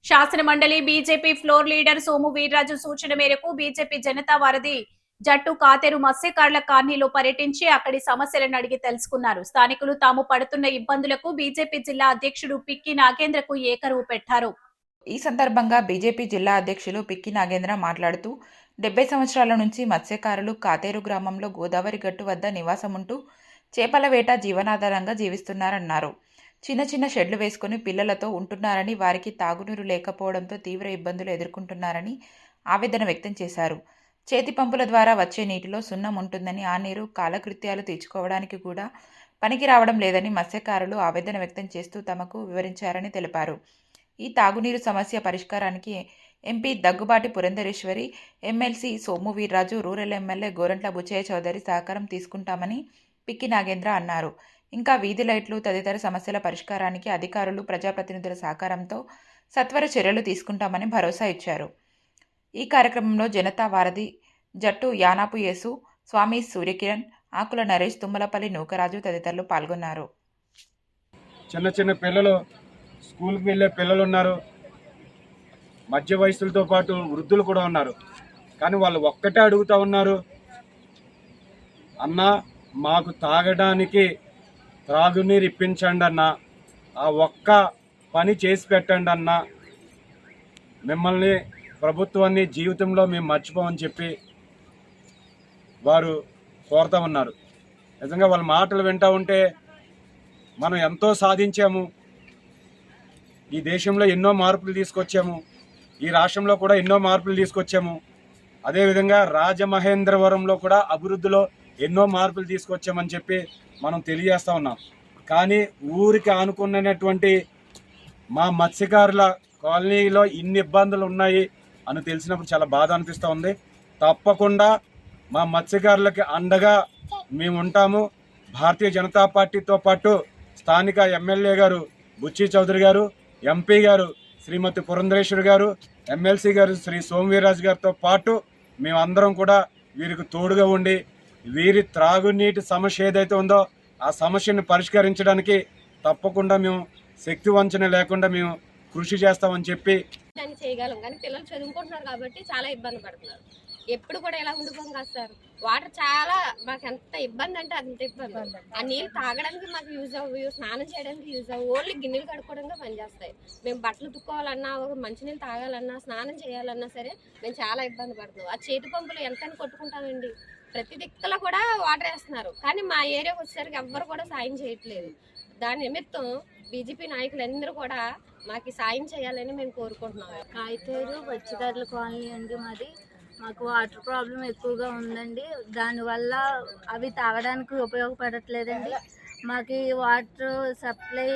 శాసన మండలి BJP floor leader Somu Veerraju సూచన మేరకు బీజేపీ జనతా వారధి జట్టు కాతేరు మత్స్యకారుల కాలనీలో పర్యటించి అక్కడి సమస్యలను అడిగి తెలుసుకున్నారు. స్థానికులు తాము పడుతున్న ఇబ్బందులకు బీజేపీ జిల్లా అధ్యక్షుడు పిక్కి నాగేంద్రకు ఏకరువు పెట్టారు. ఈ సందర్భంగా బీజేపీ జిల్లా అధ్యక్షులు పిక్కి నాగేంద్ర మాట్లాడుతూ 70 సంవత్సరాల నుంచి మత్స్యకారులు కాతేరు గ్రామంలో గోదావరి గట్టు వద్ద నివాసముంటూ చేపల వేట జీవనాధారంగా జీవిస్తున్నారన్నారు. చిన్న చిన్న షెడ్లు వేసుకుని పిల్లలతో ఉంటున్నారని, వారికి తాగునీరు లేకపోవడంతో తీవ్ర ఇబ్బందులు ఎదుర్కొంటున్నారని ఆవేదన వ్యక్తం చేశారు. చేతి పంపుల ద్వారా వచ్చే నీటిలో సున్నం ఉంటుందని, ఆ నీరు కాలకృత్యాలు తీర్చుకోవడానికి కూడా పనికి రావడం లేదని మత్స్యకారులు ఆవేదన వ్యక్తం చేస్తూ తమకు వివరించారని తెలిపారు. ఈ తాగునీరు సమస్య పరిష్కారానికి MP Daggubati Purandeswari, MLC Somu Veerraju, rural MLA Gorantla Butchaiah Chowdary సహకారం తీసుకుంటామని పిక్కి నాగేంద్ర అన్నారు. ఇంకా వీధి లైట్లు తదితర సమస్యల పరిష్కారానికి అధికారులు, ప్రజాప్రతినిధుల సహకారంతో సత్వర చర్యలు తీసుకుంటామని భరోసా ఇచ్చారు. ఈ కార్యక్రమంలో జనతా వారధి జట్టు యానాపు యేసు, స్వామి సూర్యకిరణ్, ఆకుల నరేష్, తుమ్మలపల్లి నూకరాజు తదితరులు పాల్గొన్నారు. చిన్న చిన్న పిల్లలు, స్కూల్కి వెళ్ళే పిల్లలు ఉన్నారు, మధ్య వయసులతో పాటు వృద్ధులు కూడా ఉన్నారు. కానీ వాళ్ళు ఒక్కటే అడుగుతూ ఉన్నారు, అన్న మాకు తాగడానికి త్రాగునీరు ఇప్పించండి అన్న, ఆ ఒక్క పని చేసి పెట్టండి అన్న, మిమ్మల్ని ప్రభుత్వాన్ని జీవితంలో మేము మర్చిపోమని చెప్పి వారు కోరుతూ ఉన్నారు. నిజంగా వాళ్ళ మాటలు వింటూ ఉంటే మనం ఎంతో సాధించాము, ఈ దేశంలో ఎన్నో మార్పులు తీసుకొచ్చాము, ఈ రాష్ట్రంలో కూడా ఎన్నో మార్పులు తీసుకొచ్చాము, అదేవిధంగా రాజమహేంద్రవరంలో కూడా అభివృద్ధిలో ఎన్నో మార్పులు తీసుకొచ్చామని చెప్పి మనం తెలియజేస్తూ ఉన్నాం. కానీ ఊరికి ఆనుకున్నటువంటి మా మత్స్యకారుల కాలనీలో ఇన్ని ఇబ్బందులు ఉన్నాయి అని తెలిసినప్పుడు చాలా బాధ అనిపిస్తూ ఉంది. తప్పకుండా మా మత్స్యకారులకి అండగా మేము ఉంటాము. భారతీయ జనతా పార్టీతో పాటు స్థానిక ఎమ్మెల్యే గారు బుచ్చి చౌదరి గారు, ఎంపీ గారు శ్రీమతి పురంధరేశ్వరి గారు, ఎమ్మెల్సీ గారు శ్రీ సోమవీర్రాజు గారితో పాటు మేమందరం కూడా వీరికి తోడుగా ఉండి వీరి త్రాగునీటి సమస్య ఏదైతే ఉందో ఆ సమస్యను పరిష్కరించడానికి తప్పకుండా మేము శక్తి వంచన లేకుండా మేము కృషి చేస్తామని చెప్పి దాన్ని చేయగలం. కానీ పిల్లలు చదువుకుంటున్నారు కాబట్టి చాలా ఇబ్బంది పడుతున్నారు. ఎప్పుడు కూడా ఎలా ఉండిపోం కదా సార్. వాటర్ చాలా మాకు ఎంత ఇబ్బంది అంటే అంత ఇబ్బంది. ఆ నీళ్ళు తాగడానికి మాకు యూజ్ అవ్వవు, స్నానం చేయడానికి యూజ్ అవ్వవు, ఓన్లీ గిన్నెలు కడుక్కోవడంగా పనిచేస్తాయి. మేము బట్టలు తుక్కోవాలన్నా, ఒక మంచినీళ్ళు తాగాలన్నా, స్నానం చేయాలన్నా సరే మేము చాలా ఇబ్బంది పడుతున్నాం. ఆ చేతి పంపులు ఎంతని కొట్టుకుంటామండి. ప్రతి దిక్కులో కూడా వాటర్ వేస్తున్నారు, కానీ మా ఏరియాకి వచ్చేసరికి ఎవ్వరు కూడా సాయం చేయట్లేదు. దాని నిమిత్తం బీజేపీ నాయకులందరూ కూడా మాకు సాయం చేయాలని మేము కోరుకుంటున్నాం. కాయతూరు మత్స్యకారుల కాలనీ అండి మాది. మాకు వాటర్ ప్రాబ్లం ఎక్కువగా ఉందండి. దానివల్ల అవి తాగడానికి ఉపయోగపడట్లేదండి. మాకు వాటర్ సప్లై